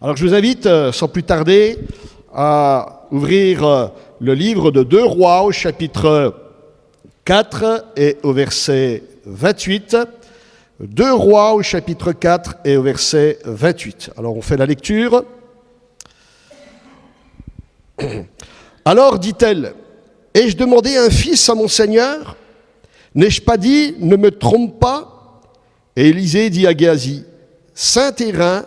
Alors je vous invite, sans plus tarder, à ouvrir le livre de 2 Rois au chapitre 4 et au verset 28. 2 Rois au chapitre 4 et au verset 28. Alors on fait la lecture. Alors dit-elle, ai-je demandé un fils à mon Seigneur? N'ai-je pas dit, ne me trompe pas? Et Élisée dit à Géasi, Saint-Hérin,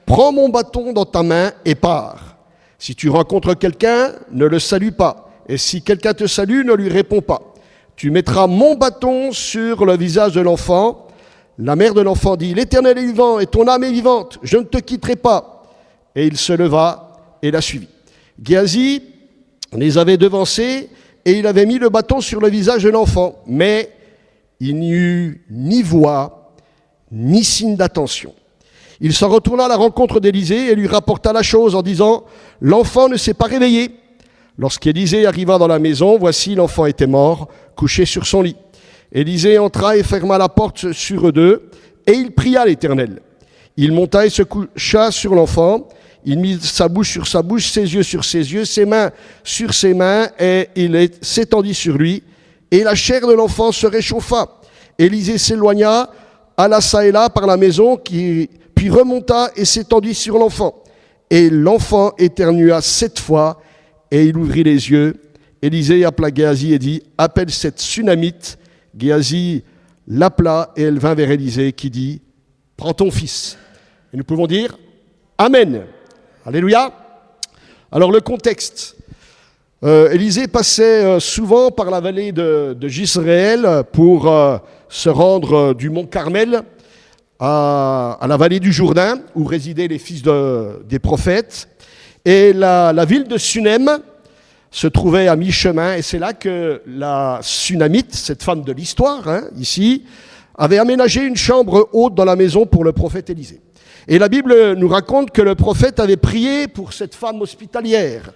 prends mon bâton dans ta main et pars. Si tu rencontres quelqu'un, ne le salue pas. Et si quelqu'un te salue, ne lui réponds pas. Tu mettras mon bâton sur le visage de l'enfant. La mère de l'enfant dit, l'Éternel est vivant et ton âme est vivante, je ne te quitterai pas. Et il se leva et la suivit. Géasi les avait devancés et il avait mis le bâton sur le visage de l'enfant. Mais il n'y eut ni voix, ni signe d'attention. Il s'en retourna à la rencontre d'Élisée et lui rapporta la chose en disant, l'enfant ne s'est pas réveillé. Lorsqu'Élisée arriva dans la maison, voici l'enfant était mort, couché sur son lit. Élisée entra et ferma la porte sur eux deux, et il pria l'Éternel. Il monta et se coucha sur l'enfant, il mit sa bouche sur sa bouche, ses yeux sur ses yeux, ses mains sur ses mains, et il s'étendit sur lui, et la chair de l'enfant se réchauffa. Élisée s'éloigna, alla çà et là par la maison, puis remonta et s'étendit sur l'enfant. Et l'enfant éternua 7 fois, et il ouvrit les yeux. Élisée appela Géasi et dit, appelle cette Sunamite. Géasi l'appela et elle vint vers Élisée qui dit, prends ton fils. Et nous pouvons dire, Amen. Alléluia. Alors le contexte. Élisée passait souvent par la vallée de Jezréel pour se rendre du mont Carmel à la vallée du Jourdain, où résidaient les fils des prophètes. Et la ville de Sunem se trouvait à mi-chemin, et c'est là que la Sunamite, cette femme de l'histoire, ici, avait aménagé une chambre haute dans la maison pour le prophète Élisée. Et la Bible nous raconte que le prophète avait prié pour cette femme hospitalière,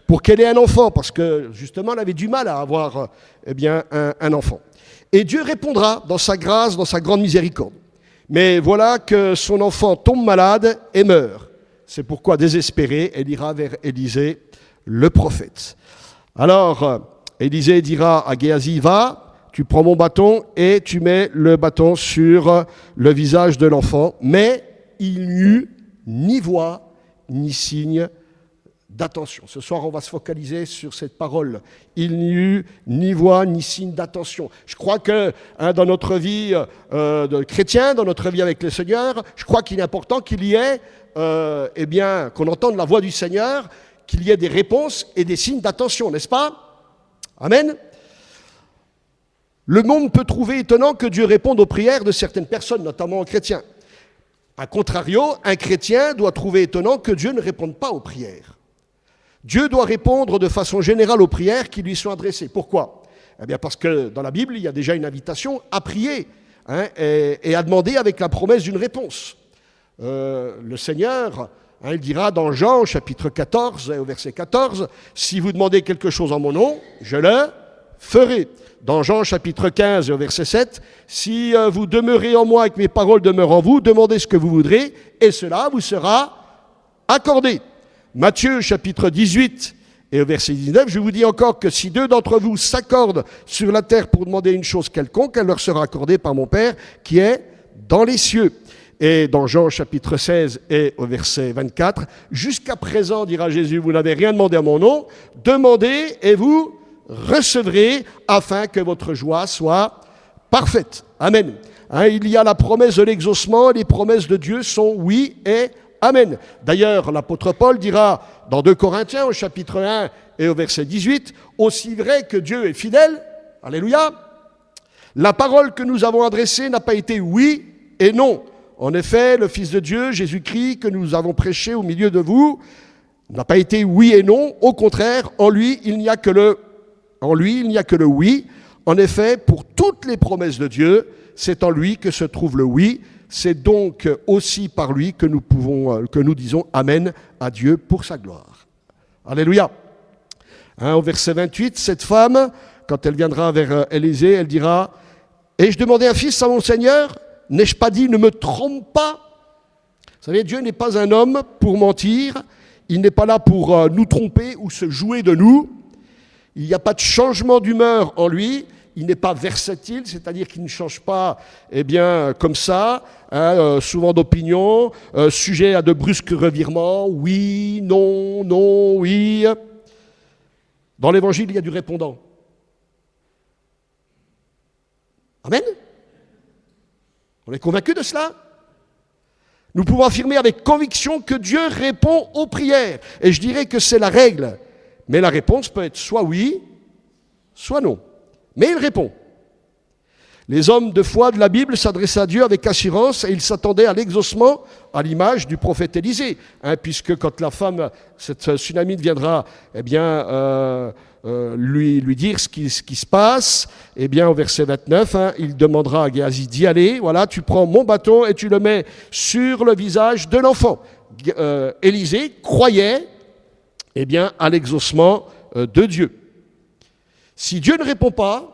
pour qu'elle ait un enfant, parce que justement elle avait du mal à avoir un enfant. Et Dieu répondra dans sa grâce, dans sa grande miséricorde. Mais voilà que son enfant tombe malade et meurt. C'est pourquoi, désespérée, elle ira vers Élisée, le prophète. Alors, Élisée dira à Géasi, va, tu prends mon bâton et tu mets le bâton sur le visage de l'enfant. Mais il n'y eut ni voix, ni signe d'attention. Ce soir, on va se focaliser sur cette parole. Il n'y eut ni voix, ni signe d'attention. Je crois que dans notre vie de chrétien, dans notre vie avec le Seigneur, je crois qu'il est important qu'il y ait, qu'on entende la voix du Seigneur, qu'il y ait des réponses et des signes d'attention, n'est-ce pas? Amen. Le monde peut trouver étonnant que Dieu réponde aux prières de certaines personnes, notamment aux chrétiens. A contrario, un chrétien doit trouver étonnant que Dieu ne réponde pas aux prières. Dieu doit répondre de façon générale aux prières qui lui sont adressées. Pourquoi? Eh bien parce que dans la Bible, il y a déjà une invitation à prier et à demander avec la promesse d'une réponse. Le Seigneur, il dira dans Jean chapitre 14 au verset 14, « Si vous demandez quelque chose en mon nom, je le ferai. » Dans Jean chapitre 15 au verset 7, « Si vous demeurez en moi et que mes paroles demeurent en vous, demandez ce que vous voudrez et cela vous sera accordé. » Matthieu chapitre 18 et au verset 19, je vous dis encore que si 2 d'entre vous s'accordent sur la terre pour demander une chose quelconque, elle leur sera accordée par mon Père qui est dans les cieux. Et dans Jean chapitre 16 et au verset 24, jusqu'à présent, dira Jésus, vous n'avez rien demandé à mon nom, demandez et vous recevrez afin que votre joie soit parfaite. Amen. Il y a la promesse de l'exaucement, les promesses de Dieu sont oui et amen. D'ailleurs, l'apôtre Paul dira dans 2 Corinthiens au chapitre 1 et au verset 18, aussi vrai que Dieu est fidèle, alléluia, la parole que nous avons adressée n'a pas été oui et non. En effet, le Fils de Dieu, Jésus-Christ, que nous avons prêché au milieu de vous, n'a pas été oui et non. Au contraire, en lui, il n'y a que le oui. En effet, pour toutes les promesses de Dieu, c'est en lui que se trouve le oui. C'est donc aussi par lui que nous disons Amen à Dieu pour sa gloire. Alléluia. Au verset 28, cette femme, quand elle viendra vers Élisée, elle dira, « Ai-je demandé un fils à mon Seigneur ? N'ai-je pas dit, ne me trompe pas ?» savez, Dieu n'est pas un homme pour mentir, il n'est pas là pour nous tromper ou se jouer de nous. Il n'y a pas de changement d'humeur en lui, il n'est pas versatile, c'est-à-dire qu'il ne change pas comme ça, souvent d'opinion, sujet à de brusques revirements, oui, non, non, oui. Dans l'Évangile, il y a du répondant. Amen. On est convaincu de cela? Nous pouvons affirmer avec conviction que Dieu répond aux prières. Et je dirais que c'est la règle. Mais la réponse peut être soit oui, soit non. Mais il répond. Les hommes de foi de la Bible s'adressaient à Dieu avec assurance et ils s'attendaient à l'exaucement à l'image du prophète Élisée. Puisque quand la femme, cette Sunamite viendra lui dire ce qui se passe, au verset 29, il demandera à Géasi d'y aller. Voilà, tu prends mon bâton et tu le mets sur le visage de l'enfant. Élisée croyait à l'exaucement de Dieu. Si Dieu ne répond pas,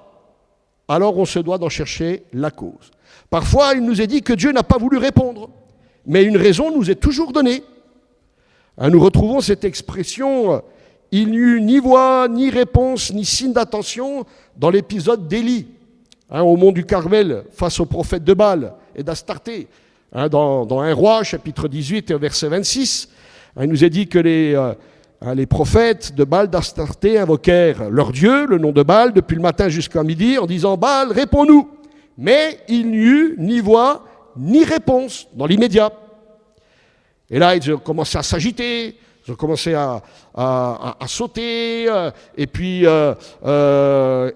alors on se doit d'en chercher la cause. Parfois, il nous est dit que Dieu n'a pas voulu répondre, mais une raison nous est toujours donnée. Nous retrouvons cette expression « il n'y eut ni voix, ni réponse, ni signe d'attention » dans l'épisode d'Élie, au mont du Carmel, face aux prophètes de Baal et d'Astarté. Dans 1 Roi, chapitre 18, et verset 26, il nous est dit que les prophètes de Baal d'Astarté invoquèrent leur Dieu, le nom de Baal, depuis le matin jusqu'à midi, en disant « Baal, réponds-nous » Mais il n'y eut ni voix, ni réponse dans l'immédiat. Et là, ils ont commencé à s'agiter, ils ont commencé à sauter, et puis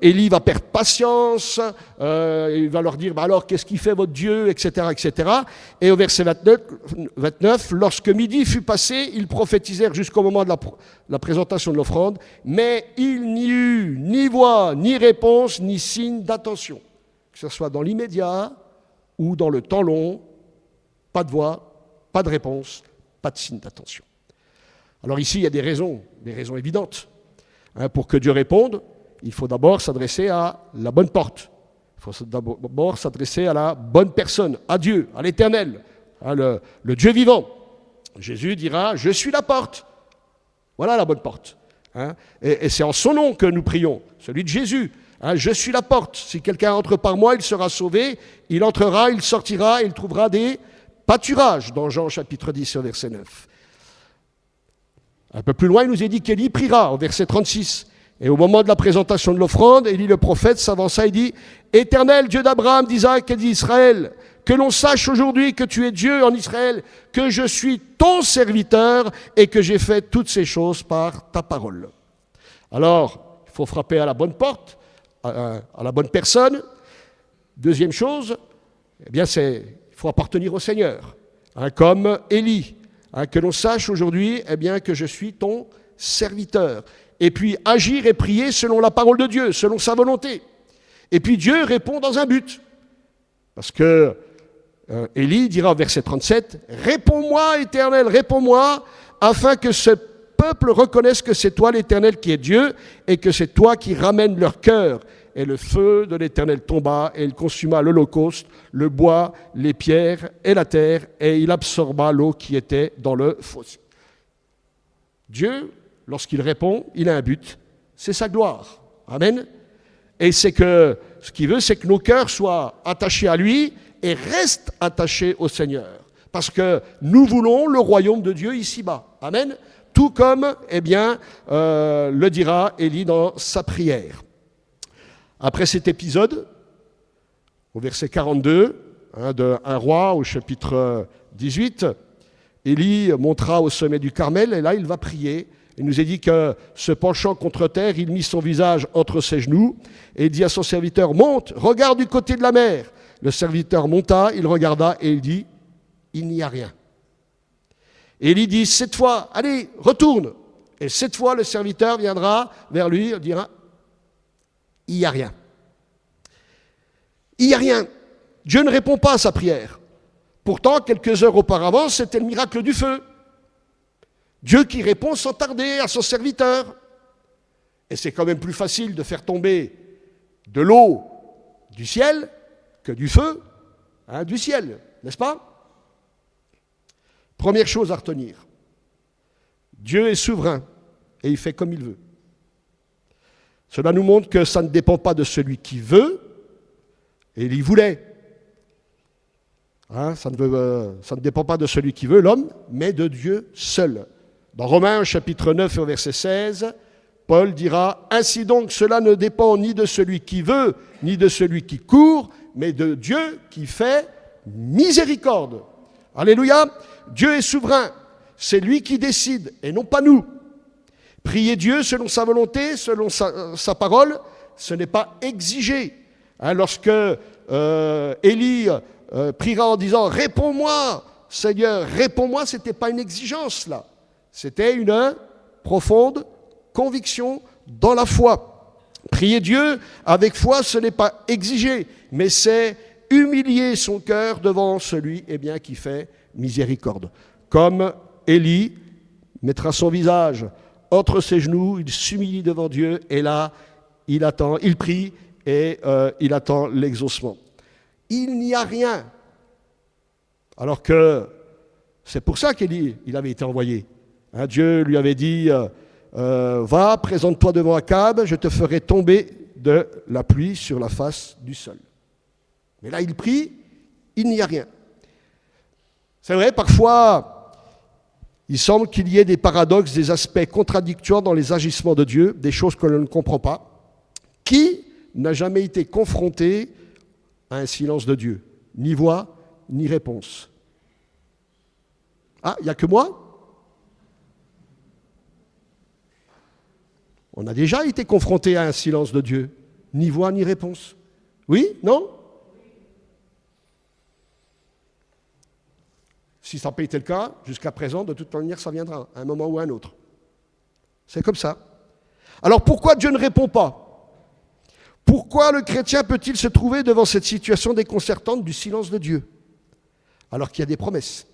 Élie va perdre patience, il va leur dire « alors, qu'est-ce qu'il fait votre Dieu ?» etc., etc. Et au verset 29, lorsque midi fut passé, ils prophétisèrent jusqu'au moment de la présentation de l'offrande, mais il n'y eut ni voix, ni réponse, ni signe d'attention. Que ce soit dans l'immédiat ou dans le temps long, pas de voix, pas de réponse, pas de signe d'attention. Alors ici, il y a des raisons évidentes. Pour que Dieu réponde, il faut d'abord s'adresser à la bonne porte. Il faut d'abord s'adresser à la bonne personne, à Dieu, à l'Éternel, le Dieu vivant. Jésus dira « Je suis la porte ». Voilà la bonne porte. Et c'est en son nom que nous prions, celui de Jésus. Je suis la porte. Si quelqu'un entre par moi, il sera sauvé. Il entrera, il sortira, il trouvera des pâturages, dans Jean chapitre 10, verset 9. Un peu plus loin, il nous est dit qu'Élie priera, au verset 36. Et au moment de la présentation de l'offrande, Élie le prophète s'avança et dit « Éternel, Dieu d'Abraham, d'Isaac et d'Israël, que l'on sache aujourd'hui que tu es Dieu en Israël, que je suis ton serviteur et que j'ai fait toutes ces choses par ta parole. » Alors, il faut frapper à la bonne porte, à la bonne personne. Deuxième chose, il faut appartenir au Seigneur, comme Élie. Que l'on sache aujourd'hui que je suis ton serviteur. Et puis agir et prier selon la parole de Dieu, selon sa volonté. Et puis Dieu répond dans un but. Parce que Élie dira au verset 37, « Réponds-moi, Éternel, réponds-moi, afin que ce peuple reconnaisse que c'est toi, l'Éternel, qui est Dieu, et que c'est toi qui ramènes leur cœur. » Et le feu de l'Éternel tomba, et il consuma l'holocauste, le bois, les pierres et la terre, et il absorba l'eau qui était dans le fossé. Dieu, lorsqu'il répond, il a un but, c'est sa gloire. Amen. Et c'est que ce qu'il veut, c'est que nos cœurs soient attachés à lui et restent attachés au Seigneur. Parce que nous voulons le royaume de Dieu ici-bas. Amen. Tout comme, le dira Élie dans sa prière. Après cet épisode, au verset 42, de 1 Roi au chapitre 18, Élie montera au sommet du Carmel et là il va prier. Il nous est dit que se penchant contre terre, il mit son visage entre ses genoux et il dit à son serviteur « Monte, regarde du côté de la mer ». Le serviteur monta, il regarda et il dit « Il n'y a rien ». Et Élie dit « Cette fois, allez, retourne ». Et cette fois, le serviteur viendra vers lui et dira « Il n'y a rien. Il n'y a rien. » Dieu ne répond pas à sa prière. Pourtant, quelques heures auparavant, c'était le miracle du feu. Dieu qui répond sans tarder à son serviteur. Et c'est quand même plus facile de faire tomber de l'eau du ciel que du feu du ciel, n'est-ce pas? Première chose à retenir, Dieu est souverain et il fait comme il veut. Cela nous montre que ça ne dépend pas de celui qui veut, et il voulait. Ça ne dépend pas de celui qui veut, l'homme, mais de Dieu seul. Dans Romains chapitre 9 verset 16, Paul dira « Ainsi donc, cela ne dépend ni de celui qui veut, ni de celui qui court, mais de Dieu qui fait miséricorde. » Alléluia. Dieu est souverain. C'est lui qui décide et non pas nous. Prier Dieu selon sa volonté, selon sa parole, ce n'est pas exigé. Lorsque Élie priera en disant « Réponds-moi, Seigneur, réponds-moi », ce n'était pas une exigence là. C'était une profonde conviction dans la foi. Prier Dieu avec foi, ce n'est pas exigé, mais c'est humilier son cœur devant celui qui fait miséricorde. Comme Élie mettra son visage entre ses genoux, il s'humilie devant Dieu et là, il attend, il prie et il attend l'exaucement. Il n'y a rien. Alors que c'est pour ça qu'Élie, il avait été envoyé. Dieu lui avait dit va, présente-toi devant Akab, je te ferai tomber de la pluie sur la face du sol. Mais là, il prie, il n'y a rien. C'est vrai, parfois, il semble qu'il y ait des paradoxes, des aspects contradictoires dans les agissements de Dieu, des choses que l'on ne comprend pas. Qui n'a jamais été confronté à un silence de Dieu? Ni voix, ni réponse. Ah, il n'y a que moi? On a déjà été confronté à un silence de Dieu. Ni voix, ni réponse. Oui? Non? Si ça n'a pas été le cas, jusqu'à présent, de toute manière, ça viendra, à un moment ou à un autre. C'est comme ça. Alors pourquoi Dieu ne répond pas? Pourquoi le chrétien peut-il se trouver devant cette situation déconcertante du silence de Dieu, alors qu'il y a des promesses?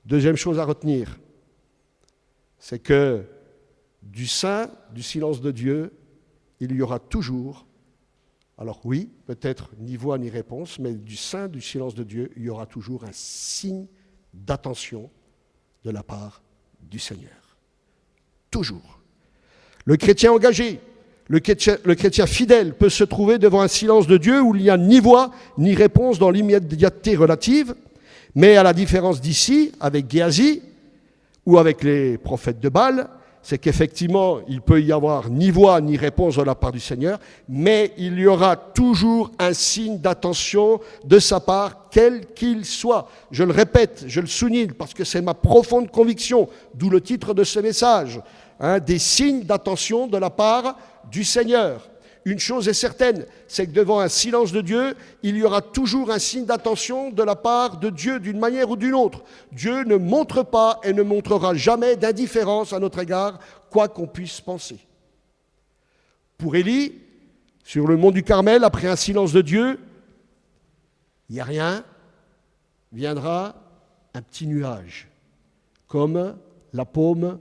Deuxième chose à retenir, c'est que du sein du silence de Dieu, il y aura toujours, alors oui, peut-être ni voix ni réponse, mais du sein du silence de Dieu, il y aura toujours un signe d'attention de la part du Seigneur. Toujours. Le chrétien engagé, le chrétien fidèle peut se trouver devant un silence de Dieu où il n'y a ni voix ni réponse dans l'immédiateté relative, mais à la différence d'ici, avec Géasi ou avec les prophètes de Baal, c'est qu'effectivement, il peut y avoir ni voix ni réponse de la part du Seigneur, mais il y aura toujours un signe d'attention de sa part, quel qu'il soit. Je le répète, je le souligne, parce que c'est ma profonde conviction, d'où le titre de ce message, des signes d'attention de la part du Seigneur. Une chose est certaine, c'est que devant un silence de Dieu, il y aura toujours un signe d'attention de la part de Dieu d'une manière ou d'une autre. Dieu ne montre pas et ne montrera jamais d'indifférence à notre égard, quoi qu'on puisse penser. Pour Élie, sur le mont du Carmel, après un silence de Dieu, il n'y a rien, viendra un petit nuage, comme la paume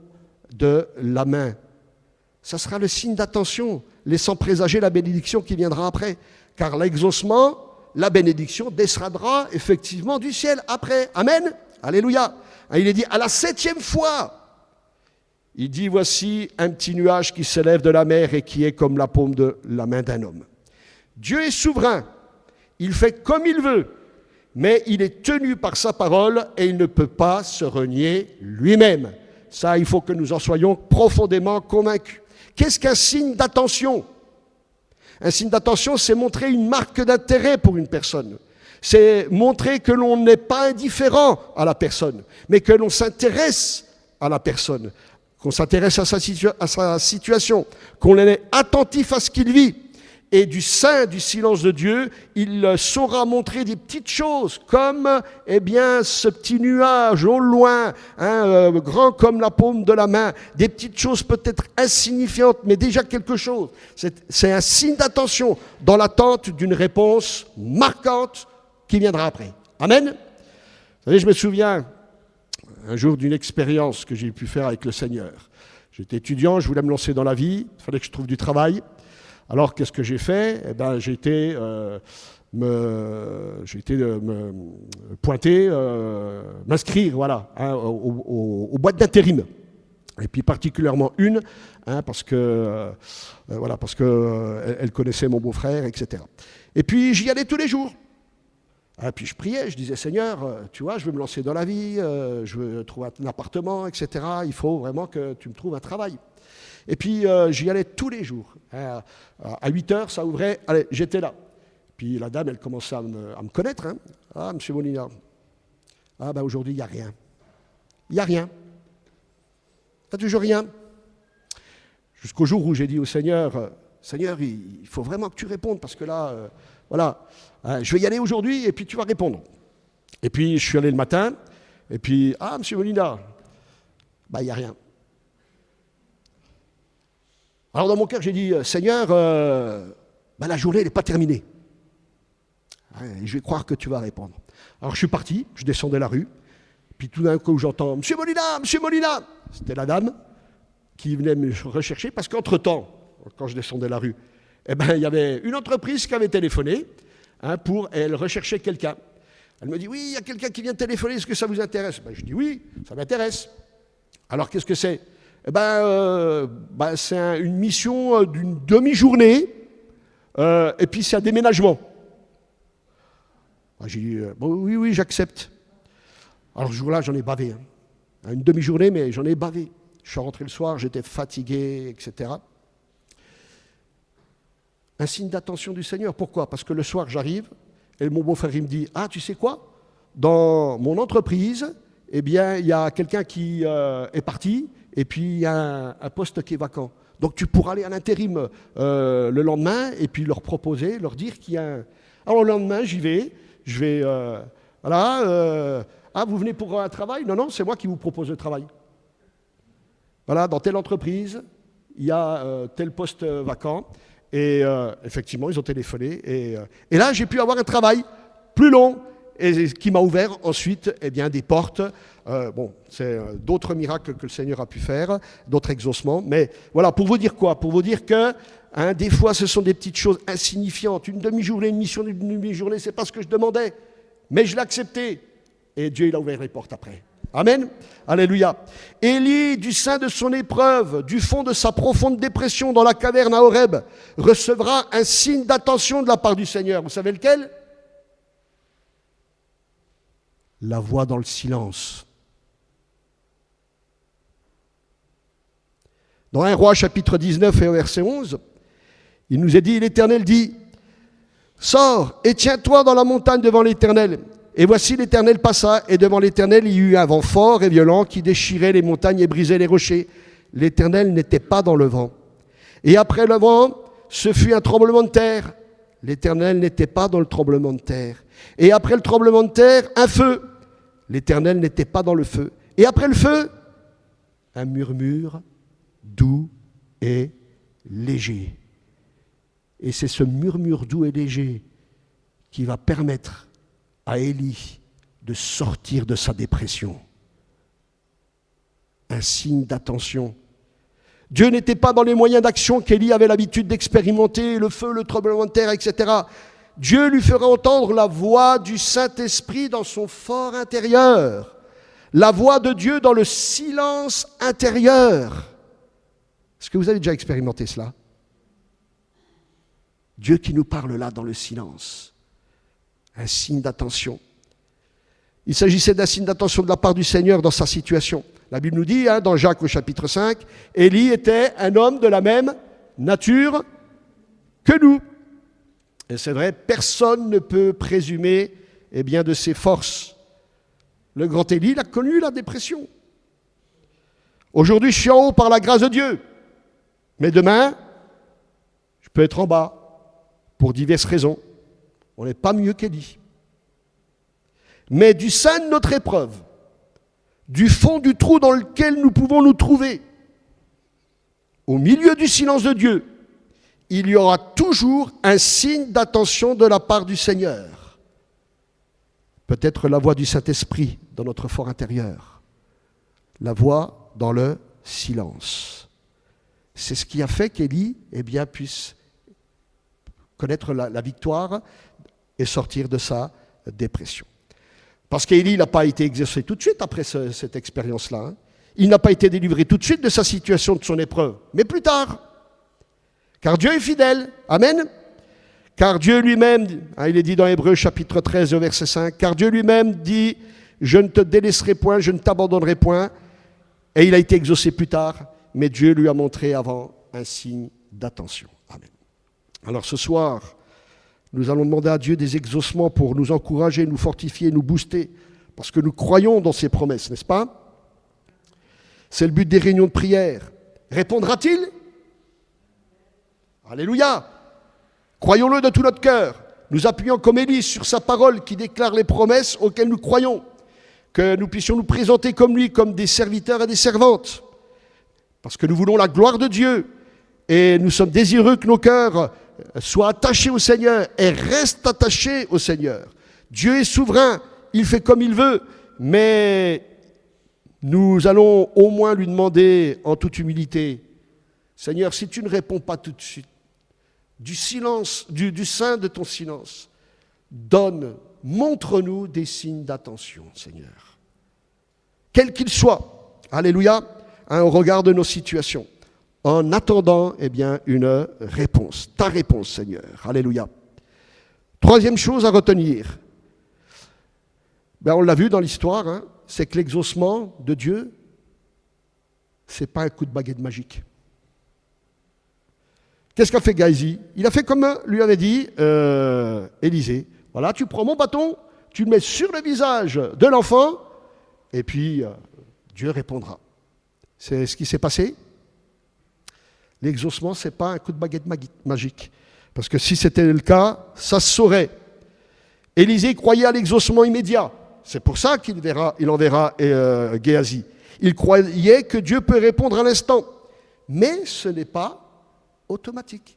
de la main. Ça sera le signe d'attention, laissant présager la bénédiction qui viendra après. Car l'exaucement, la bénédiction descendra effectivement du ciel après. Amen. Alléluia. Il est dit à la 7e fois. Il dit, voici un petit nuage qui s'élève de la mer et qui est comme la paume de la main d'un homme. Dieu est souverain. Il fait comme il veut. Mais il est tenu par sa parole et il ne peut pas se renier lui-même. Ça, il faut que nous en soyons profondément convaincus. Qu'est-ce qu'un signe d'attention? Un signe d'attention, c'est montrer une marque d'intérêt pour une personne. C'est montrer que l'on n'est pas indifférent à la personne, mais que l'on s'intéresse à la personne, qu'on s'intéresse à sa situation, qu'on est attentif à ce qu'il vit. Et du sein du silence de Dieu, il saura montrer des petites choses, comme ce petit nuage au loin, grand comme la paume de la main, des petites choses peut-être insignifiantes, mais déjà quelque chose. C'est un signe d'attention dans l'attente d'une réponse marquante qui viendra après. Amen. Vous savez, je me souviens un jour d'une expérience que j'ai pu faire avec le Seigneur. J'étais étudiant, je voulais me lancer dans la vie, il fallait que je trouve du travail. Alors, qu'est-ce que j'ai fait? J'ai été j'ai été me pointer, m'inscrire, voilà, hein, aux boîtes d'intérim. Et puis particulièrement une, hein, parce que voilà, parce que elle connaissait mon beau-frère, etc. Et puis j'y allais tous les jours. Et puis je priais, je disais Seigneur, tu vois, je veux me lancer dans la vie, je veux trouver un appartement, etc. Il faut vraiment que tu me trouves un travail. Et puis j'y allais tous les jours. Hein, à 8 heures, ça ouvrait, allez, j'étais là. Puis la dame, elle commençait à me connaître. Hein. Ah, monsieur Molina, ah ben aujourd'hui, il n'y a rien. Il n'y a rien. Il n'y a toujours rien. Jusqu'au jour où j'ai dit au Seigneur, Seigneur, il faut vraiment que tu répondes, parce que là, voilà, je vais y aller aujourd'hui et puis tu vas répondre. Et puis je suis allé le matin, et puis, ah, monsieur Molina, bah, il n'y a rien. Alors dans mon cœur, j'ai dit, Seigneur, bah, la journée, elle n'est pas terminée. Je vais croire que tu vas répondre. Alors je suis parti, je descendais la rue, puis tout d'un coup j'entends, Monsieur Molina, c'était la dame qui venait me rechercher, parce qu'entre-temps, quand je descendais la rue, eh ben, il y avait une entreprise qui avait téléphoné, hein, elle recherchait quelqu'un. Elle me dit, oui, il y a quelqu'un qui vient de téléphoner, est-ce que ça vous intéresse? Ben, je dis, oui, ça m'intéresse. Alors qu'est-ce que c'est? Eh ben, c'est une mission d'une demi-journée, et puis c'est un déménagement. Ben, j'ai dit, bon, oui, j'accepte. Alors ce jour-là, j'en ai bavé. Hein. Une demi-journée, mais j'en ai bavé. Je suis rentré le soir, j'étais fatigué, etc. Un signe d'attention du Seigneur. Pourquoi? Parce que le soir, j'arrive, et mon beau-frère, il me dit, ah, tu sais quoi? Dans mon entreprise, eh bien, il y a quelqu'un qui est parti, et puis il y a un poste qui est vacant. Donc tu pourras aller à l'intérim le lendemain, et puis leur proposer, leur dire qu'il y a un... Alors le lendemain, j'y vais, je vais... voilà, ah, vous venez pour un travail? Non, c'est moi qui vous propose le travail. Voilà, dans telle entreprise, il y a tel poste vacant. Et effectivement, ils ont téléphoné. Et là, j'ai pu avoir un travail plus long, et qui m'a ouvert ensuite des portes. Bon, c'est d'autres miracles que le Seigneur a pu faire, d'autres exaucements. Mais voilà, pour vous dire quoi? Pour vous dire que des fois, ce sont des petites choses insignifiantes. Une demi-journée, une mission d'une demi-journée, c'est pas ce que je demandais. Mais je l'ai accepté. Et Dieu, il a ouvert les portes après. Amen. Alléluia. Élie, du sein de son épreuve, du fond de sa profonde dépression dans la caverne à Horeb, recevra un signe d'attention de la part du Seigneur. Vous savez lequel? La voix dans le silence. Dans 1 Roi chapitre 19 et au verset 11, il nous est dit, l'Éternel dit, sors et tiens-toi dans la montagne devant l'Éternel. Et voici l'Éternel passa, et devant l'Éternel il y eut un vent fort et violent qui déchirait les montagnes et brisait les rochers. L'Éternel n'était pas dans le vent. Et après le vent, ce fut un tremblement de terre. L'Éternel n'était pas dans le tremblement de terre. Et après le tremblement de terre, un feu. L'Éternel n'était pas dans le feu. Et après le feu, un murmure doux et léger. Et c'est ce murmure doux et léger qui va permettre à Élie de sortir de sa dépression. Un signe d'attention. Dieu n'était pas dans les moyens d'action qu'Élie avait l'habitude d'expérimenter, le feu, le tremblement de terre, etc. Dieu lui fera entendre la voix du Saint-Esprit dans son fort intérieur. La voix de Dieu dans le silence intérieur. Est-ce que vous avez déjà expérimenté cela? Dieu qui nous parle là dans le silence. Un signe d'attention. Il s'agissait d'un signe d'attention de la part du Seigneur dans sa situation. La Bible nous dit, dans Jacques au chapitre 5, Élie était un homme de la même nature que nous. Et c'est vrai, personne ne peut présumer de ses forces. Le grand Élie, il a connu la dépression. Aujourd'hui, je suis en haut par la grâce de Dieu. Mais demain, je peux être en bas pour diverses raisons. On n'est pas mieux qu'Élie. Mais du sein de notre épreuve, du fond du trou dans lequel nous pouvons nous trouver, au milieu du silence de Dieu, il y aura toujours un signe d'attention de la part du Seigneur. Peut-être la voix du Saint-Esprit dans notre fort intérieur. La voix dans le silence. C'est ce qui a fait qu'Élie puisse connaître la victoire et sortir de sa dépression. Parce qu'Élie n'a pas été exaucé tout de suite après cette expérience-là. Hein. Il n'a pas été délivré tout de suite de sa situation, de son épreuve, mais plus tard. Car Dieu est fidèle. Amen. Car Dieu lui-même, hein, il est dit dans Hébreux chapitre 13, verset 5, car Dieu lui-même dit, je ne te délaisserai point, je ne t'abandonnerai point. Et il a été exaucé plus tard, mais Dieu lui a montré avant un signe d'attention. Amen. Alors ce soir, nous allons demander à Dieu des exaucements pour nous encourager, nous fortifier, nous booster, parce que nous croyons dans ses promesses, n'est-ce pas? C'est le but des réunions de prière. Répondra-t-il? Alléluia! Croyons-le de tout notre cœur. Nous appuyons comme Élie sur sa parole qui déclare les promesses auxquelles nous croyons. Que nous puissions nous présenter comme lui, comme des serviteurs et des servantes. Parce que nous voulons la gloire de Dieu. Et nous sommes désireux que nos cœurs soient attachés au Seigneur et restent attachés au Seigneur. Dieu est souverain, il fait comme il veut, mais nous allons au moins lui demander en toute humilité, Seigneur, si tu ne réponds pas tout de suite, du silence, du sein de ton silence, montre-nous des signes d'attention, Seigneur. Quels qu'ils soient, alléluia, hein, au regard de nos situations. En attendant, eh bien, une réponse. Ta réponse, Seigneur. Alléluia. Troisième chose à retenir. Ben, on l'a vu dans l'histoire, hein, c'est que l'exaucement de Dieu, ce n'est pas un coup de baguette magique. Qu'est-ce qu'a fait Géasi? Il a fait comme lui avait dit Élisée. Voilà, tu prends mon bâton, tu le mets sur le visage de l'enfant, et puis Dieu répondra. C'est ce qui s'est passé. L'exaucement, ce n'est pas un coup de baguette magique. Parce que si c'était le cas, ça se saurait. Élisée croyait à l'exaucement immédiat. C'est pour ça qu'il enverra Géasi. Il croyait que Dieu peut répondre à l'instant. Mais ce n'est pas automatique.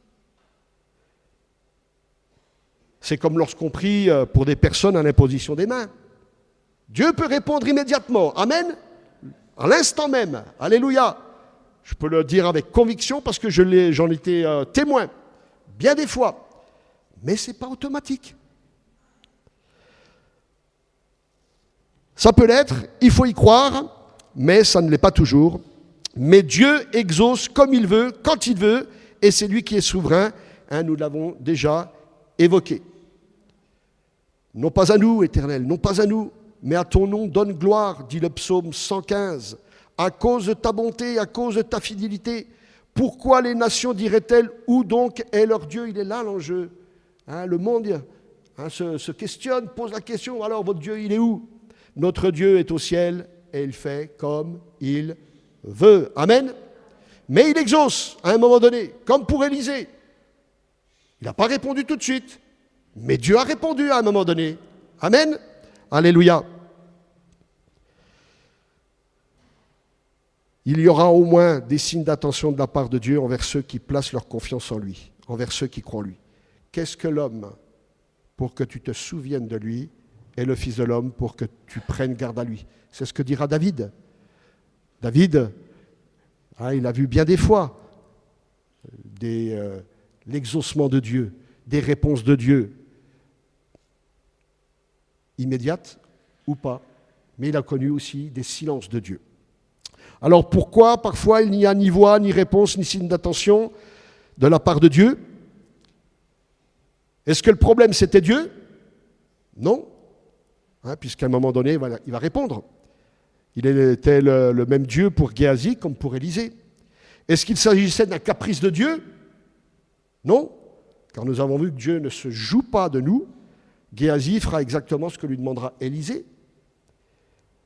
C'est comme lorsqu'on prie pour des personnes à l'imposition des mains. Dieu peut répondre immédiatement. Amen. À l'instant même. Alléluia. Je peux le dire avec conviction parce que j'en étais témoin bien des fois. Mais ce n'est pas automatique. Ça peut l'être, il faut y croire, mais ça ne l'est pas toujours. Mais Dieu exauce comme il veut, quand il veut, et c'est lui qui est souverain. Hein, nous l'avons déjà évoqué. Non pas à nous, Éternel, non pas à nous, mais à ton nom donne gloire, dit le psaume 115. À cause de ta bonté, à cause de ta fidélité, pourquoi les nations diraient-elles, où donc est leur Dieu? Il est là l'enjeu. Hein, le monde se questionne, pose la question, alors votre Dieu, il est où? Notre Dieu est au ciel et il fait comme il veut. Amen. Mais il exauce à un moment donné, comme pour Élisée. Il n'a pas répondu tout de suite, mais Dieu a répondu à un moment donné. Amen. Alléluia. Il y aura au moins des signes d'attention de la part de Dieu envers ceux qui placent leur confiance en lui, envers ceux qui croient en lui. Qu'est-ce que l'homme pour que tu te souviennes de lui et le Fils de l'homme pour que tu prennes garde à lui? C'est ce que dira David. David, il a vu bien des fois l'exaucement de Dieu, des réponses de Dieu, immédiates ou pas, mais il a connu aussi des silences de Dieu. Alors pourquoi parfois il n'y a ni voix, ni réponse, ni signe d'attention de la part de Dieu? Est-ce que le problème c'était Dieu? Non, puisqu'à un moment donné il va répondre. Il était le même Dieu pour Géasi comme pour Élisée. Est-ce qu'il s'agissait d'un caprice de Dieu? Non, car nous avons vu que Dieu ne se joue pas de nous. Géasi fera exactement ce que lui demandera Élisée.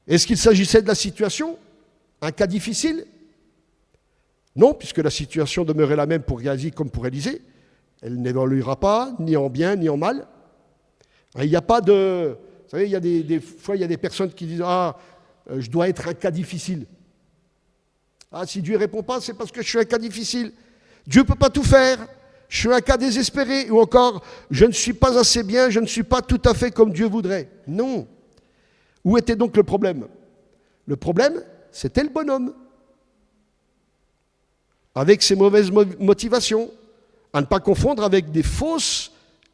Est-ce qu'il s'agissait de la situation? Un cas difficile? Non, puisque la situation demeurait la même pour Géasi comme pour Élisée. Elle n'évoluera pas, ni en bien, ni en mal. Il n'y a pas de... Vous savez, il y a des fois, il y a des personnes qui disent « Ah, je dois être un cas difficile. » Ah, si Dieu ne répond pas, c'est parce que je suis un cas difficile. Dieu ne peut pas tout faire. Je suis un cas désespéré. Ou encore, je ne suis pas assez bien, je ne suis pas tout à fait comme Dieu voudrait. Non. Où était donc le problème? Le problème, c'était le bonhomme. Avec ses mauvaises motivations. À ne pas confondre avec des fausses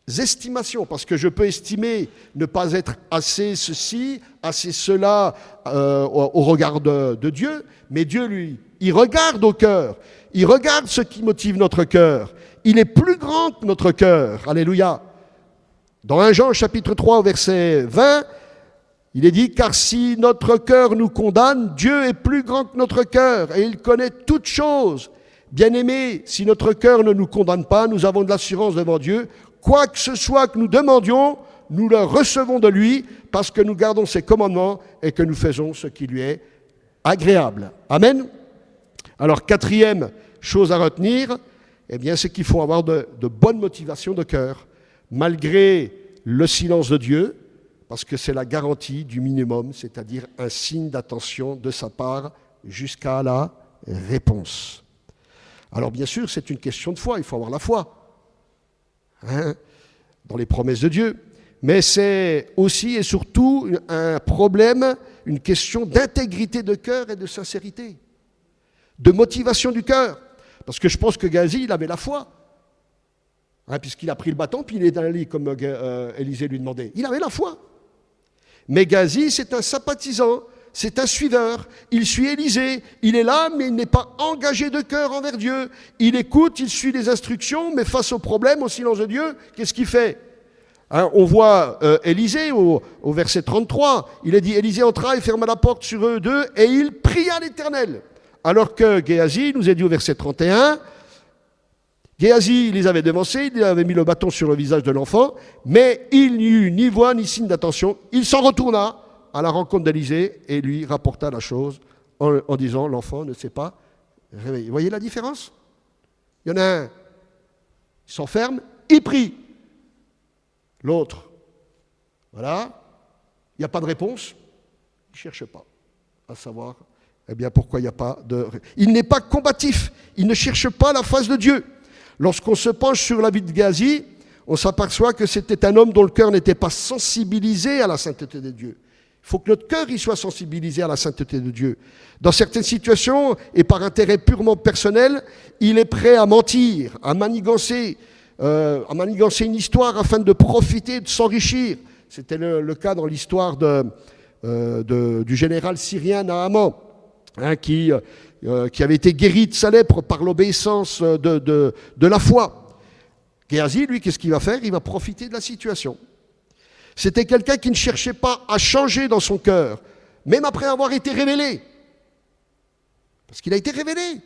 estimations, parce que je peux estimer ne pas être assez ceci, assez cela au regard de Dieu, mais Dieu, lui, il regarde au cœur, il regarde ce qui motive notre cœur. Il est plus grand que notre cœur. Alléluia. Dans 1 Jean chapitre 3 verset 20, il est dit, car si notre cœur nous condamne, Dieu est plus grand que notre cœur et il connaît toutes choses. Bien-aimés, si notre cœur ne nous condamne pas, nous avons de l'assurance devant Dieu. Quoi que ce soit que nous demandions, nous le recevons de lui parce que nous gardons ses commandements et que nous faisons ce qui lui est agréable. Amen. Alors, quatrième chose à retenir, eh bien, c'est qu'il faut avoir de bonnes motivations de cœur, malgré le silence de Dieu, parce que c'est la garantie du minimum, c'est-à-dire un signe d'attention de sa part jusqu'à la réponse. Alors bien sûr, c'est une question de foi, il faut avoir la foi dans les promesses de Dieu. Mais c'est aussi et surtout un problème, une question d'intégrité de cœur et de sincérité, de motivation du cœur. Parce que je pense que Géasi, il avait la foi, puisqu'il a pris le bâton, puis il est allé comme Élisée lui demandait. Il avait la foi. Mais Géasi, c'est un sympathisant, c'est un suiveur. Il suit Élisée, il est là, mais il n'est pas engagé de cœur envers Dieu. Il écoute, il suit les instructions, mais face au problème, au silence de Dieu, qu'est-ce qu'il fait ? On voit Élisée au verset 33, il est dit, Élisée entra et ferma la porte sur eux deux, et il pria l'Éternel. Alors que Géasi nous est dit au verset 31, Géasi les avait devancés, il avait mis le bâton sur le visage de l'enfant, mais il n'y eut ni voix ni signe d'attention. Il s'en retourna à la rencontre d'Élisée et lui rapporta la chose en disant, l'enfant ne s'est pas réveillé. Vous voyez la différence ? Il y en a un, il s'enferme, il prie. L'autre, voilà, il n'y a pas de réponse, il ne cherche pas à savoir, eh bien, pourquoi il n'y a pas de... Il n'est pas combatif, il ne cherche pas la face de Dieu. Lorsqu'on se penche sur la vie de Géasi, on s'aperçoit que c'était un homme dont le cœur n'était pas sensibilisé à la sainteté de Dieu. Il faut que notre cœur y soit sensibilisé à la sainteté de Dieu. Dans certaines situations, et par intérêt purement personnel, il est prêt à mentir, à manigancer une histoire afin de profiter, de s'enrichir. C'était le cas dans l'histoire du général syrien Naaman, qui avait été guéri de sa lèpre par l'obéissance de la foi. Géasi, lui, qu'est-ce qu'il va faire ? Il va profiter de la situation. C'était quelqu'un qui ne cherchait pas à changer dans son cœur, même après avoir été révélé. Parce qu'il a été révélé.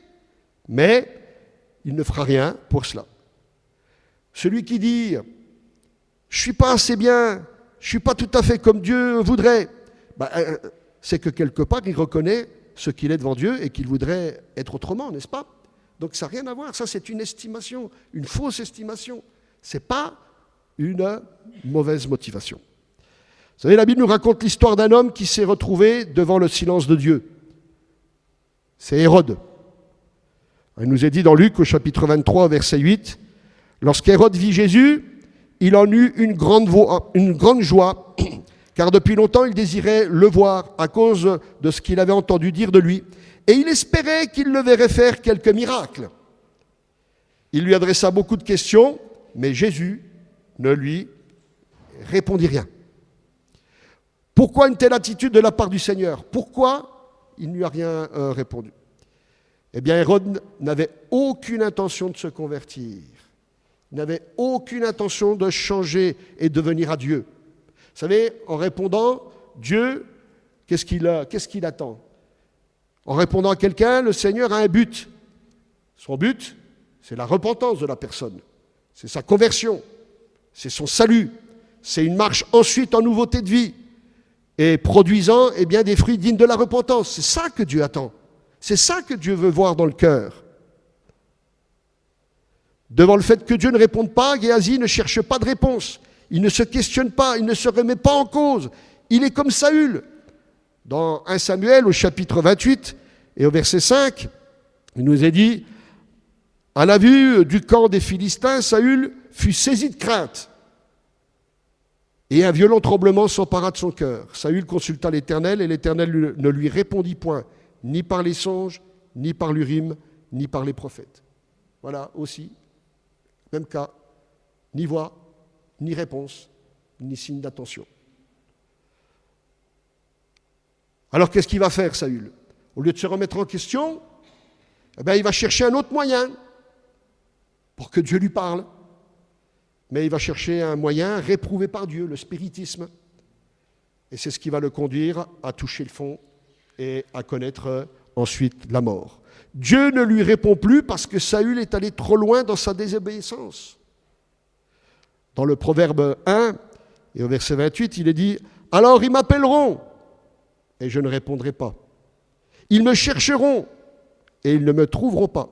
Mais il ne fera rien pour cela. Celui qui dit « je ne suis pas assez bien, je ne suis pas tout à fait comme Dieu voudrait », c'est que quelque part, il reconnaît ce qu'il est devant Dieu et qu'il voudrait être autrement, n'est-ce pas ? Donc ça n'a rien à voir, ça c'est une estimation, une fausse estimation. Ce n'est pas une mauvaise motivation. Vous savez, la Bible nous raconte l'histoire d'un homme qui s'est retrouvé devant le silence de Dieu. C'est Hérode. Il nous est dit dans Luc au chapitre 23, verset 8, « Lorsqu'Hérode vit Jésus, il en eut une grande joie, car depuis longtemps il désirait le voir à cause de ce qu'il avait entendu dire de lui, et il espérait qu'il le verrait faire quelques miracles. Il lui adressa beaucoup de questions, mais Jésus ne lui répondit rien. Pourquoi une telle attitude de la part du Seigneur ? Pourquoi il ne lui a rien répondu ? Eh bien, Hérode n'avait aucune intention de se convertir. Il n'avait aucune intention de changer et de venir à Dieu. Vous savez, en répondant, Dieu, qu'est-ce qu'il attend ? En répondant à quelqu'un, le Seigneur a un but. Son but, c'est la repentance de la personne. C'est sa conversion. C'est son salut. C'est une marche ensuite en nouveauté de vie. Et produisant des fruits dignes de la repentance. C'est ça que Dieu attend. C'est ça que Dieu veut voir dans le cœur. Devant le fait que Dieu ne réponde pas, Géasi ne cherche pas de réponse. Il ne se questionne pas, il ne se remet pas en cause. Il est comme Saül. Dans 1 Samuel, au chapitre 28 et au verset 5, il nous est dit « À la vue du camp des Philistins, Saül fut saisi de crainte. Et un violent tremblement s'empara de son cœur. Saül consulta l'Éternel, et l'Éternel ne lui répondit point, ni par les songes, ni par l'Urim, ni par les prophètes. » Voilà aussi, même cas, ni voix, ni réponse, ni signe d'attention. Alors qu'est-ce qu'il va faire, Saül? Au lieu de se remettre en question, il va chercher un autre moyen pour que Dieu lui parle. Mais il va chercher un moyen réprouvé par Dieu, le spiritisme. Et c'est ce qui va le conduire à toucher le fond et à connaître ensuite la mort. Dieu ne lui répond plus parce que Saül est allé trop loin dans sa désobéissance. Dans le Proverbe 1 et au verset 28, il est dit « Alors ils m'appelleront et je ne répondrai pas. Ils me chercheront et ils ne me trouveront pas,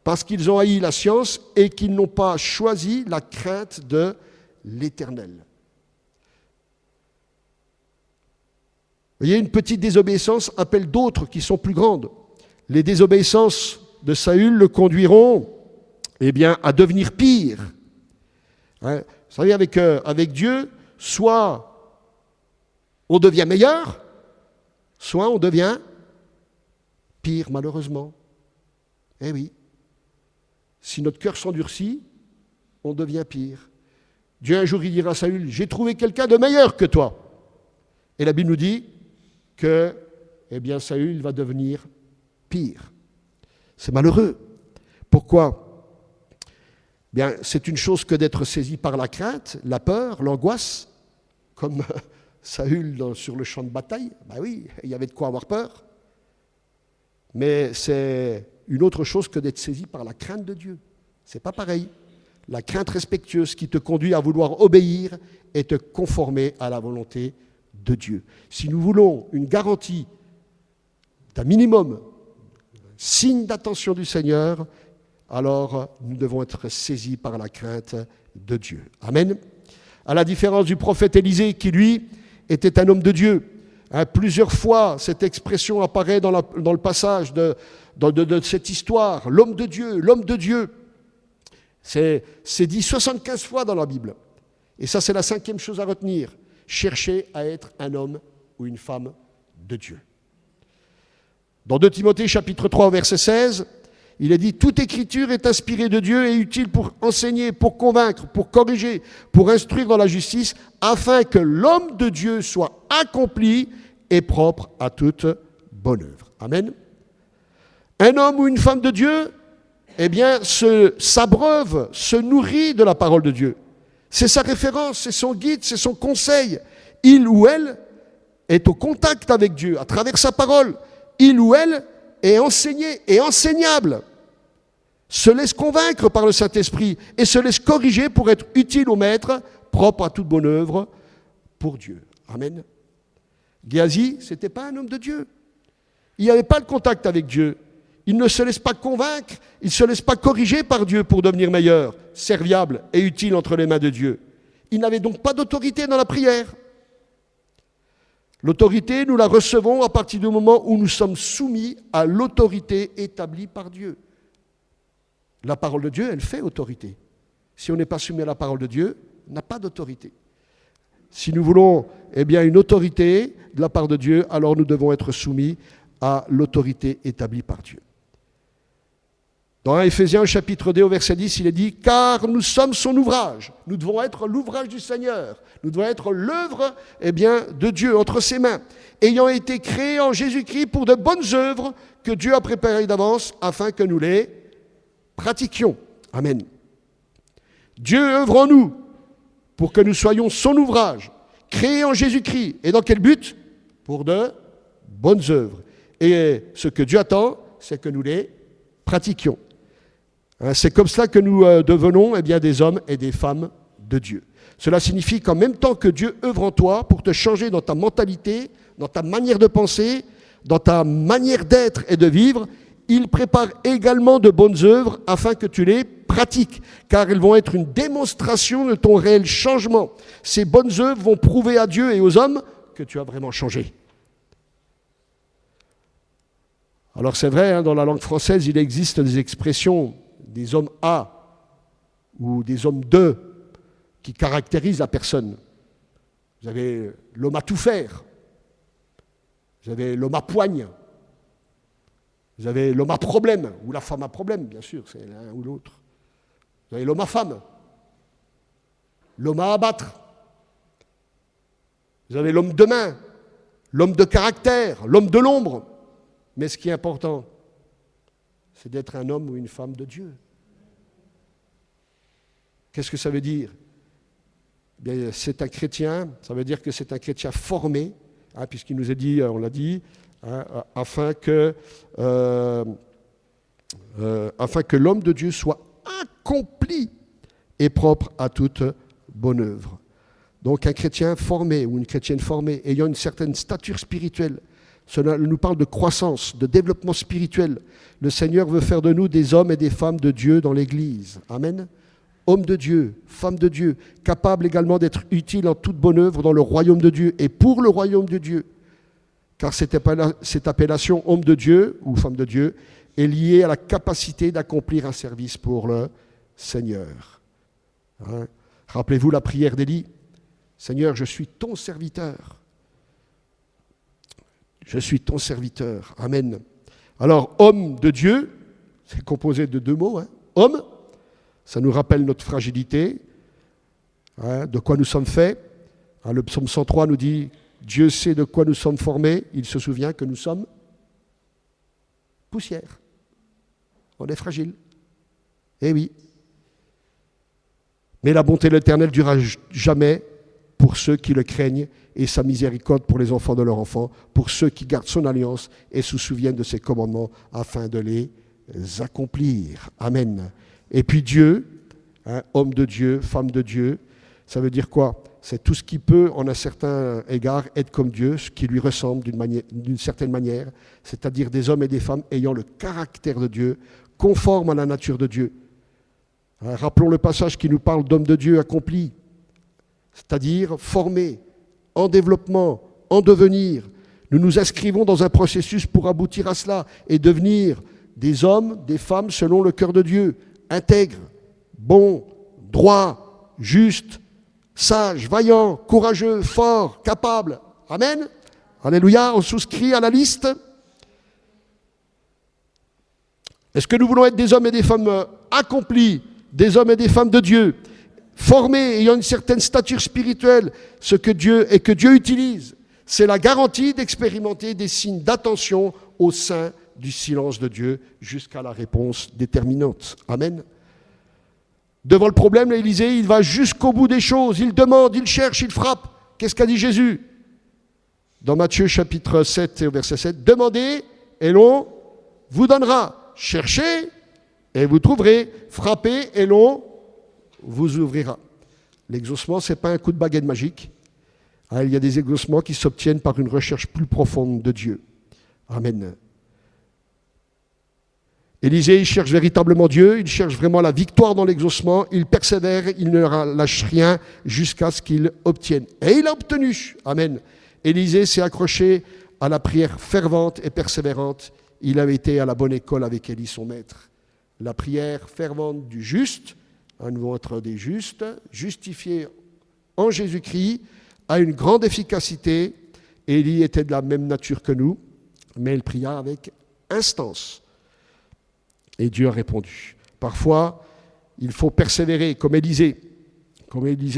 parce qu'ils ont haï la science et qu'ils n'ont pas choisi la crainte de l'Éternel. » Vous voyez, une petite désobéissance appelle d'autres qui sont plus grandes. Les désobéissances de Saül le conduiront à devenir pire. Vous savez, avec Dieu, soit on devient meilleur, soit on devient pire, malheureusement. Eh oui. Si notre cœur s'endurcit, on devient pire. Dieu un jour il dira à Saül, j'ai trouvé quelqu'un de meilleur que toi. Et la Bible nous dit que Saül va devenir pire. C'est malheureux. Pourquoi? C'est une chose que d'être saisi par la crainte, la peur, l'angoisse, comme Saül sur le champ de bataille. Oui, il y avait de quoi avoir peur. Mais c'est une autre chose que d'être saisi par la crainte de Dieu. C'est pas pareil. La crainte respectueuse qui te conduit à vouloir obéir et te conformer à la volonté de Dieu. Si nous voulons une garantie d'un minimum, signe d'attention du Seigneur, alors nous devons être saisis par la crainte de Dieu. Amen. À la différence du prophète Élisée qui, lui, était un homme de Dieu. Plusieurs fois, cette expression apparaît dans le passage de cette histoire. L'homme de Dieu, l'homme de Dieu. C'est dit 75 fois dans la Bible. Et ça, c'est la 5e chose à retenir. Chercher à être un homme ou une femme de Dieu. Dans 2 Timothée chapitre 3, verset 16, il est dit « Toute écriture est inspirée de Dieu et utile pour enseigner, pour convaincre, pour corriger, pour instruire dans la justice, afin que l'homme de Dieu soit accompli et propre à toute bonne œuvre. » Amen. Un homme ou une femme de Dieu, s'abreuve, se nourrit de la parole de Dieu. C'est sa référence, c'est son guide, c'est son conseil. Il ou elle est au contact avec Dieu à travers sa parole. Il ou elle est enseigné et enseignable, se laisse convaincre par le Saint-Esprit et se laisse corriger pour être utile au Maître, propre à toute bonne œuvre pour Dieu. Amen. Géasi, ce n'était pas un homme de Dieu. Il n'avait pas le contact avec Dieu. Il ne se laisse pas convaincre, il ne se laisse pas corriger par Dieu pour devenir meilleur, serviable et utile entre les mains de Dieu. Il n'avait donc pas d'autorité dans la prière. L'autorité, nous la recevons à partir du moment où nous sommes soumis à l'autorité établie par Dieu. La parole de Dieu, elle fait autorité. Si on n'est pas soumis à la parole de Dieu, on n'a pas d'autorité. Si nous voulons une autorité de la part de Dieu, alors nous devons être soumis à l'autorité établie par Dieu. Dans Éphésiens chapitre 2 au verset 10, il est dit « Car nous sommes son ouvrage ». Nous devons être l'ouvrage du Seigneur. Nous devons être l'œuvre de Dieu entre ses mains, ayant été créés en Jésus-Christ pour de bonnes œuvres que Dieu a préparées d'avance afin que nous les pratiquions. Amen. Dieu œuvre en nous pour que nous soyons son ouvrage, créés en Jésus-Christ. Et dans quel but? Pour de bonnes œuvres. Et ce que Dieu attend, c'est que nous les pratiquions. C'est comme cela que nous devenons des hommes et des femmes de Dieu. Cela signifie qu'en même temps que Dieu œuvre en toi pour te changer dans ta mentalité, dans ta manière de penser, dans ta manière d'être et de vivre, il prépare également de bonnes œuvres afin que tu les pratiques, car elles vont être une démonstration de ton réel changement. Ces bonnes œuvres vont prouver à Dieu et aux hommes que tu as vraiment changé. Alors c'est vrai, dans la langue française, il existe des expressions des hommes à ou des hommes de qui caractérisent la personne. Vous avez l'homme à tout faire. Vous avez l'homme à poigne. Vous avez l'homme à problème, ou la femme à problème, bien sûr, c'est l'un ou l'autre. Vous avez l'homme à femme. l'homme à abattre. Vous avez l'homme de main, l'homme de caractère, l'homme de l'ombre. Mais ce qui est important, c'est d'être un homme ou une femme de Dieu. Qu'est-ce que ça veut dire? Bien, c'est un chrétien, ça veut dire que c'est un chrétien formé, puisqu'il nous a dit, on l'a dit, afin que l'homme de Dieu soit accompli et propre à toute bonne œuvre. Donc un chrétien formé ou une chrétienne formée, ayant une certaine stature spirituelle, cela nous parle de croissance, de développement spirituel. Le Seigneur veut faire de nous des hommes et des femmes de Dieu dans l'Église. Amen. Hommes de Dieu, femmes de Dieu, capables également d'être utiles en toute bonne œuvre dans le royaume de Dieu et pour le royaume de Dieu. Car cette appellation homme de Dieu ou femme de Dieu est liée à la capacité d'accomplir un service pour le Seigneur. Rappelez-vous la prière d'Élie. Seigneur, je suis ton serviteur. Je suis ton serviteur. Amen. Alors, homme de Dieu, c'est composé de deux mots. Homme, ça nous rappelle notre fragilité, de quoi nous sommes faits. Le psaume 103 nous dit, Dieu sait de quoi nous sommes formés. Il se souvient que nous sommes poussière. On est fragile. Eh oui. Mais la bonté de l'Éternel durera jamais pour ceux qui le craignent et sa miséricorde pour les enfants de leurs enfants, pour ceux qui gardent son alliance et se souviennent de ses commandements afin de les accomplir. Amen. Et puis Dieu, homme de Dieu, femme de Dieu, ça veut dire quoi? C'est tout ce qui peut, en un certain égard, être comme Dieu, ce qui lui ressemble d'une certaine manière, c'est-à-dire des hommes et des femmes ayant le caractère de Dieu, conformes à la nature de Dieu. Rappelons le passage qui nous parle d'hommes de Dieu accomplis, c'est-à-dire formés, en développement, en devenir. Nous nous inscrivons dans un processus pour aboutir à cela et devenir des hommes, des femmes selon le cœur de Dieu, intègres, bons, droits, justes, sages, vaillants, courageux, forts, capables. Amen. Alléluia, on souscrit à la liste. Est-ce que nous voulons être des hommes et des femmes accomplis, des hommes et des femmes de Dieu, formés, ayant une certaine stature spirituelle, ce que Dieu utilise, c'est la garantie d'expérimenter des signes d'attention au sein du silence de Dieu jusqu'à la réponse déterminante. Amen. Devant le problème, l'Élysée, il va jusqu'au bout des choses. Il demande, il cherche, il frappe. Qu'est-ce qu'a dit Jésus? Dans Matthieu chapitre 7 et au verset 7, « Demandez et l'on vous donnera. Cherchez et vous trouverez. Frappez et l'on vous ouvrira. » L'exaucement, ce n'est pas un coup de baguette magique. Il y a des exaucements qui s'obtiennent par une recherche plus profonde de Dieu. Amen. Élisée, il cherche véritablement Dieu, il cherche vraiment la victoire dans l'exaucement, il persévère, il ne lâche rien jusqu'à ce qu'il obtienne. Et il a obtenu. Amen. Élisée s'est accroché à la prière fervente et persévérante. Il avait été à la bonne école avec Élie, son maître. La prière fervente du juste, nous devons être des justes, justifiés en Jésus-Christ, a une grande efficacité. Élie était de la même nature que nous, mais il pria avec instance. Et Dieu a répondu. Parfois, il faut persévérer, comme Élisée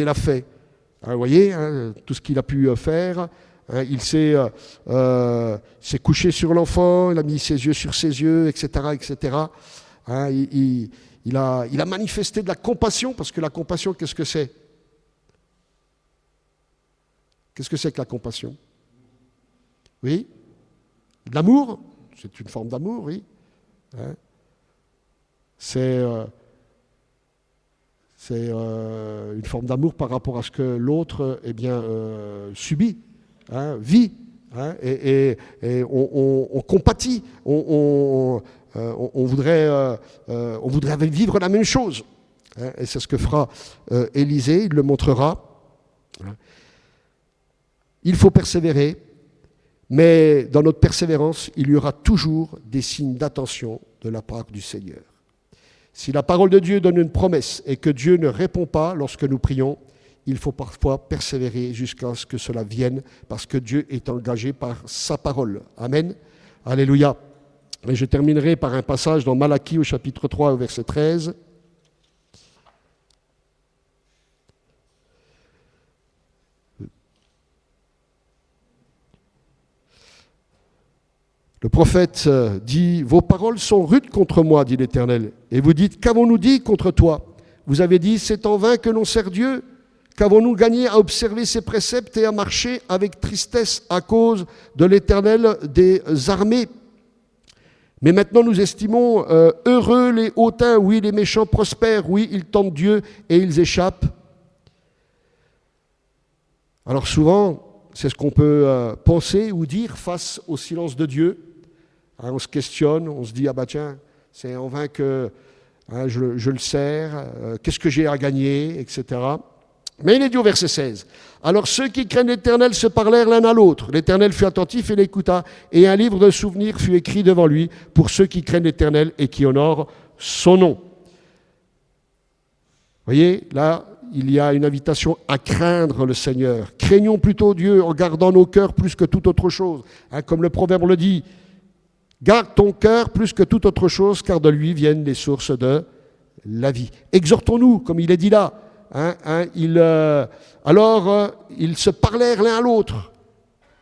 l'a fait. Vous voyez, tout ce qu'il a pu faire, il s'est couché sur l'enfant, il a mis ses yeux sur ses yeux, etc., etc. Il a manifesté de la compassion, parce que la compassion, qu'est-ce que c'est? Qu'est-ce que c'est que la compassion? Oui? De l'amour? C'est une forme d'amour, oui. C'est une forme d'amour par rapport à ce que l'autre subit, vit, et on compatit, on voudrait vivre la même chose. Et c'est ce que fera Élisée, il le montrera. Il faut persévérer, mais dans notre persévérance, il y aura toujours des signes d'attention de la part du Seigneur. Si la parole de Dieu donne une promesse et que Dieu ne répond pas lorsque nous prions, il faut parfois persévérer jusqu'à ce que cela vienne, parce que Dieu est engagé par sa parole. Amen. Alléluia. Et je terminerai par un passage dans Malachie au chapitre 3 au verset 13. Le prophète dit « Vos paroles sont rudes contre moi, dit l'Éternel. Et vous dites, qu'avons-nous dit contre toi ? Vous avez dit, c'est en vain que l'on sert Dieu. Qu'avons-nous gagné à observer ses préceptes et à marcher avec tristesse à cause de l'Éternel des armées ? Mais maintenant nous estimons heureux les hautains, oui, les méchants prospèrent, oui, ils tentent Dieu et ils échappent. » Alors souvent, c'est ce qu'on peut penser ou dire face au silence de Dieu. Hein, on se questionne, on se dit « Ah bah tiens, c'est en vain que je le sers, qu'est-ce que j'ai à gagner, etc. » Mais il est dit au verset 16, « Alors ceux qui craignent l'Éternel se parlèrent l'un à l'autre. L'Éternel fut attentif et l'écouta, et un livre de souvenirs fut écrit devant lui pour ceux qui craignent l'Éternel et qui honorent son nom. » Vous voyez, là, il y a une invitation à craindre le Seigneur. Craignons plutôt Dieu en gardant nos cœurs plus que toute autre chose. Hein, comme le proverbe le dit, garde ton cœur plus que toute autre chose, car de lui viennent les sources de la vie. Exhortons-nous, comme il est dit là. Ils se parlèrent l'un à l'autre.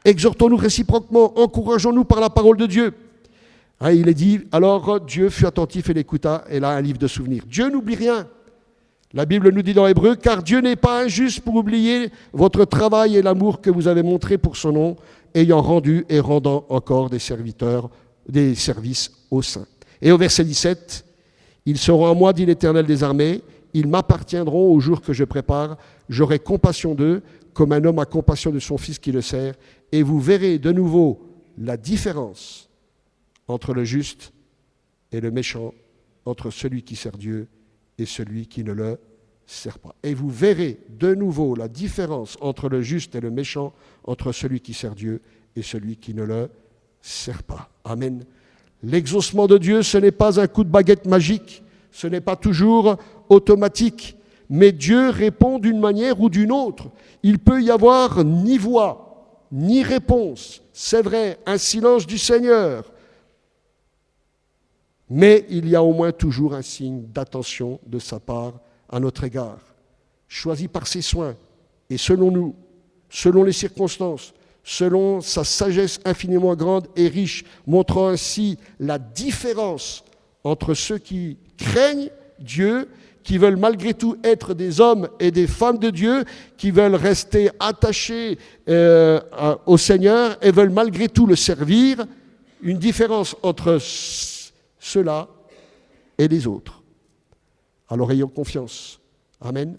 Exhortons-nous réciproquement, encourageons-nous par la parole de Dieu. Hein, il est dit, alors Dieu fut attentif et l'écouta, et là un livre de souvenirs. Dieu n'oublie rien. La Bible nous dit dans Hébreux, car Dieu n'est pas injuste pour oublier votre travail et l'amour que vous avez montré pour son nom, ayant rendu et rendant encore des services aux saints. Et au verset 17, ils seront à moi, dit l'Éternel des armées, ils m'appartiendront au jour que je prépare, j'aurai compassion d'eux, comme un homme a compassion de son fils qui le sert, et vous verrez de nouveau la différence entre le juste et le méchant, entre celui qui sert Dieu et celui qui ne le sert pas. Et vous verrez de nouveau la différence entre le juste et le méchant, entre celui qui sert Dieu et celui qui ne le sert pas. Amen. L'exaucement de Dieu, ce n'est pas un coup de baguette magique, ce n'est pas toujours automatique, mais Dieu répond d'une manière ou d'une autre. Il peut y avoir ni voix, ni réponse. C'est vrai, un silence du Seigneur. Mais il y a au moins toujours un signe d'attention de sa part à notre égard. Choisi par ses soins et selon nous, selon les circonstances, selon sa sagesse infiniment grande et riche, montrant ainsi la différence entre ceux qui craignent Dieu, qui veulent malgré tout être des hommes et des femmes de Dieu, qui veulent rester attachés au Seigneur et veulent malgré tout le servir, une différence entre ceux-là et les autres. Alors ayons confiance. Amen.